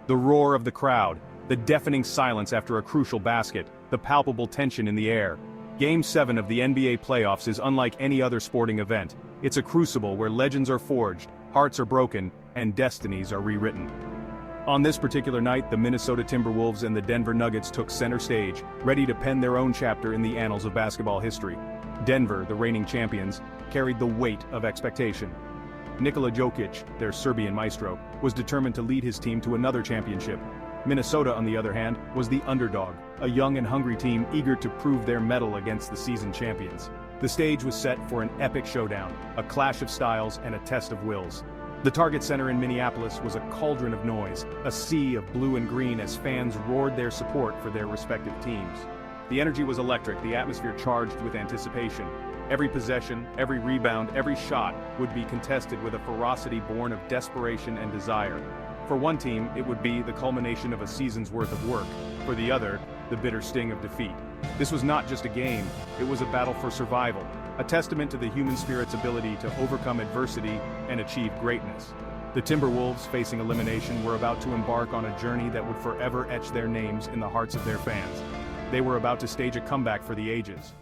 The roar of the crowd, the deafening silence after a crucial basket, the palpable tension in the air. Game 7 of the NBA playoffs is unlike any other sporting event. It's a crucible where legends are forged, hearts are broken, and destinies are rewritten. On this particular night, the Minnesota Timberwolves and the Denver Nuggets took center stage, ready to pen their own chapter in the annals of basketball history. Denver, the reigning champions, carried the weight of expectation. Nikola Jokic, their Serbian maestro, was determined to lead his team to another championship. Minnesota, on the other hand, was the underdog, a young and hungry team eager to prove their mettle against the seasoned champions. The stage was set for an epic showdown, a clash of styles and a test of wills. The Target Center in Minneapolis was a cauldron of noise, a sea of blue and green as fans roared their support for their respective teams. The energy was electric, the atmosphere charged with anticipation. Every possession, every rebound, every shot would be contested with a ferocity born of desperation and desire. For one team, it would be the culmination of a season's worth of work. For the other, the bitter sting of defeat. This was not just a game, it was a battle for survival, a testament to the human spirit's ability to overcome adversity and achieve greatness. The Timberwolves, facing elimination, were about to embark on a journey that would forever etch their names in the hearts of their fans. They were about to stage a comeback for the ages.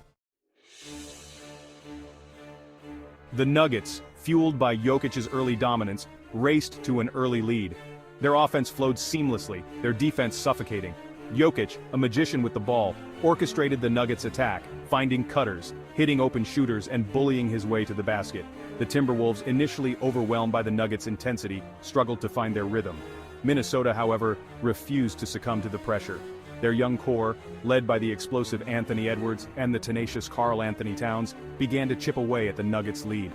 The Nuggets, fueled by Jokic's early dominance, raced to an early lead. Their offense flowed seamlessly, their defense suffocating. Jokic, a magician with the ball, orchestrated the Nuggets' attack, finding cutters, hitting open shooters and bullying his way to the basket. The Timberwolves, initially overwhelmed by the Nuggets' intensity, struggled to find their rhythm. Minnesota, however, refused to succumb to the pressure. Their young core, led by the explosive Anthony Edwards and the tenacious Karl-Anthony Towns, began to chip away at the Nuggets' lead.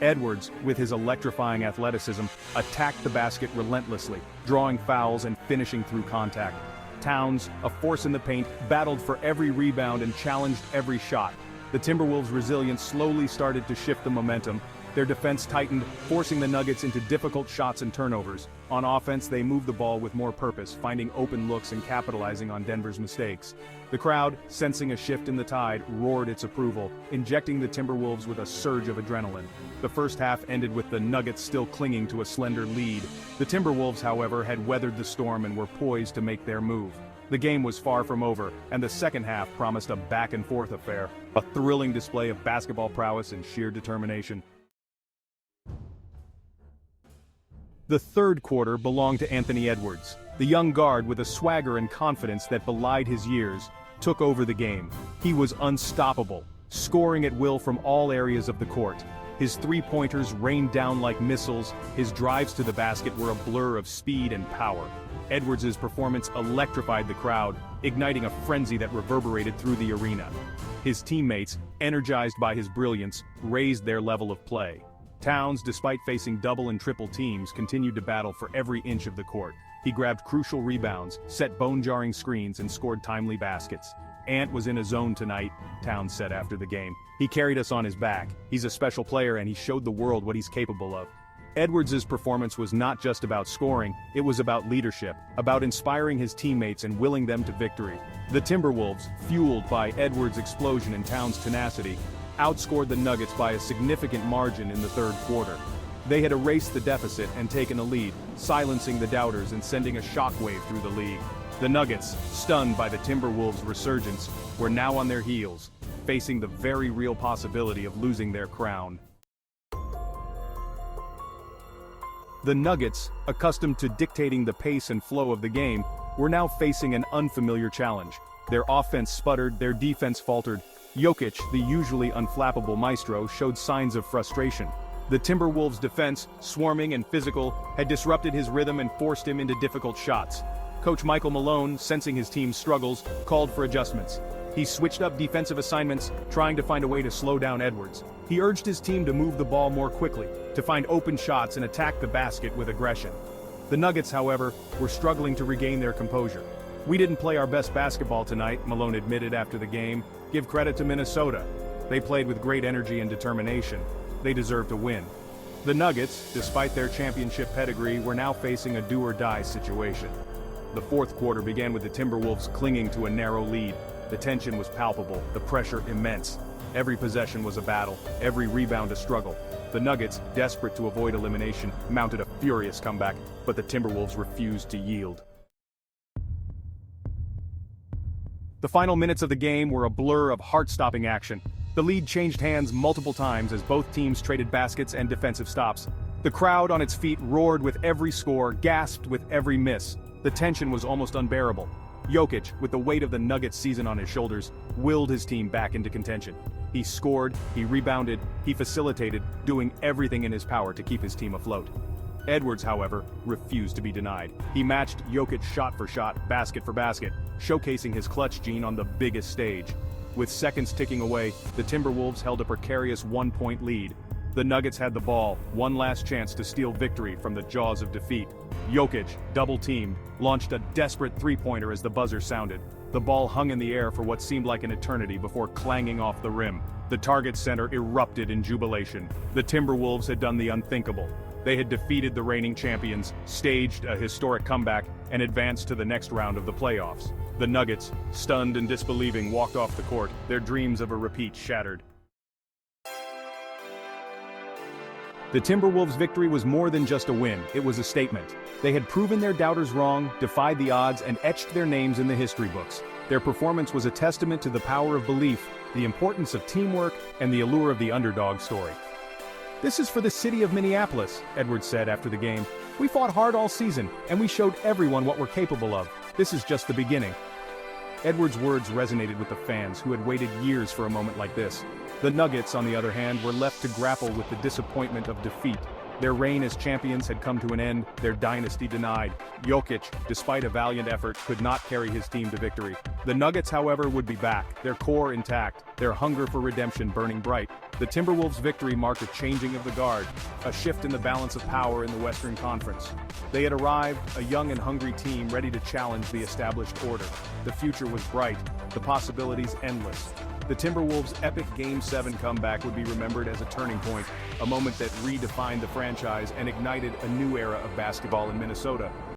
Edwards, with his electrifying athleticism, attacked the basket relentlessly, drawing fouls and finishing through contact. Towns, a force in the paint, battled for every rebound and challenged every shot. The Timberwolves' resilience slowly started to shift the momentum. Their defense tightened, forcing the Nuggets into difficult shots and turnovers. On offense, they moved the ball with more purpose, finding open looks and capitalizing on Denver's mistakes. The crowd, sensing a shift in the tide, roared its approval, injecting the Timberwolves with a surge of adrenaline. The first half ended with the Nuggets still clinging to a slender lead. The Timberwolves, however, had weathered the storm and were poised to make their move. The game was far from over, and the second half promised a back-and-forth affair, a thrilling display of basketball prowess and sheer determination. The third quarter belonged to Anthony Edwards. The young guard, with a swagger and confidence that belied his years, took over the game. He was unstoppable, scoring at will from all areas of the court. His three-pointers rained down like missiles, his drives to the basket were a blur of speed and power. Edwards' performance electrified the crowd, igniting a frenzy that reverberated through the arena. His teammates, energized by his brilliance, raised their level of play. Towns, despite facing double and triple teams, continued to battle for every inch of the court. He grabbed crucial rebounds, set bone-jarring screens, and scored timely baskets. Ant was in a zone tonight, Towns said after the game. He carried us on his back. He's a special player and he showed the world what he's capable of. Edwards' performance was not just about scoring, it was about leadership, about inspiring his teammates and willing them to victory. The Timberwolves, fueled by Edwards' explosion and Towns' tenacity, outscored the Nuggets by a significant margin in the third quarter. They had erased the deficit and taken a lead, silencing the doubters and sending a shockwave through the league. The Nuggets, stunned by the Timberwolves' resurgence, were now on their heels, facing the very real possibility of losing their crown. The Nuggets, accustomed to dictating the pace and flow of the game, were now facing an unfamiliar challenge. Their offense sputtered, their defense faltered. Jokic, the usually unflappable maestro, showed signs of frustration. The Timberwolves' defense, swarming and physical, had disrupted his rhythm and forced him into difficult shots. Coach Michael Malone, sensing his team's struggles, called for adjustments. He switched up defensive assignments, trying to find a way to slow down Edwards. He urged his team to move the ball more quickly, to find open shots and attack the basket with aggression. The Nuggets, however, were struggling to regain their composure. "We didn't play our best basketball tonight," Malone admitted after the game. "Give credit to Minnesota. They played with great energy and determination. They deserve to win." The Nuggets, despite their championship pedigree, were now facing a do-or-die situation. The fourth quarter began with the Timberwolves clinging to a narrow lead. The tension was palpable, the pressure immense. Every possession was a battle, every rebound a struggle. The Nuggets, desperate to avoid elimination, mounted a furious comeback, but the Timberwolves refused to yield. The final minutes of the game were a blur of heart-stopping action. The lead changed hands multiple times as both teams traded baskets and defensive stops. The crowd on its feet roared with every score, gasped with every miss. The tension was almost unbearable. Jokic, with the weight of the Nuggets season on his shoulders, willed his team back into contention. He scored, he rebounded, he facilitated, doing everything in his power to keep his team afloat. Edwards, however, refused to be denied. He matched Jokic shot for shot, basket for basket, showcasing his clutch gene on the biggest stage. With seconds ticking away, the Timberwolves held a precarious 1-point lead. The Nuggets had the ball, one last chance to steal victory from the jaws of defeat. Jokic, double-teamed, launched a desperate three-pointer as the buzzer sounded. The ball hung in the air for what seemed like an eternity before clanging off the rim. The target center erupted in jubilation. The Timberwolves had done the unthinkable. They had defeated the reigning champions, staged a historic comeback, and advanced to the next round of the playoffs. The Nuggets, stunned and disbelieving, walked off the court, their dreams of a repeat shattered. The Timberwolves' victory was more than just a win, it was a statement. They had proven their doubters wrong, defied the odds, and etched their names in the history books. Their performance was a testament to the power of belief, the importance of teamwork, and the allure of the underdog story. "This is for the city of Minneapolis," Edwards said after the game. "We fought hard all season, and we showed everyone what we're capable of. This is just the beginning." Edwards' words resonated with the fans who had waited years for a moment like this. The Nuggets, on the other hand, were left to grapple with the disappointment of defeat. Their reign as champions had come to an end, their dynasty denied. Jokic, despite a valiant effort, could not carry his team to victory. The Nuggets, however, would be back, their core intact, their hunger for redemption burning bright. The Timberwolves' victory marked a changing of the guard, a shift in the balance of power in the Western Conference. They had arrived, a young and hungry team ready to challenge the established order. The future was bright, the possibilities endless. The Timberwolves' epic Game 7 comeback would be remembered as a turning point, a moment that redefined the franchise and ignited a new era of basketball in Minnesota.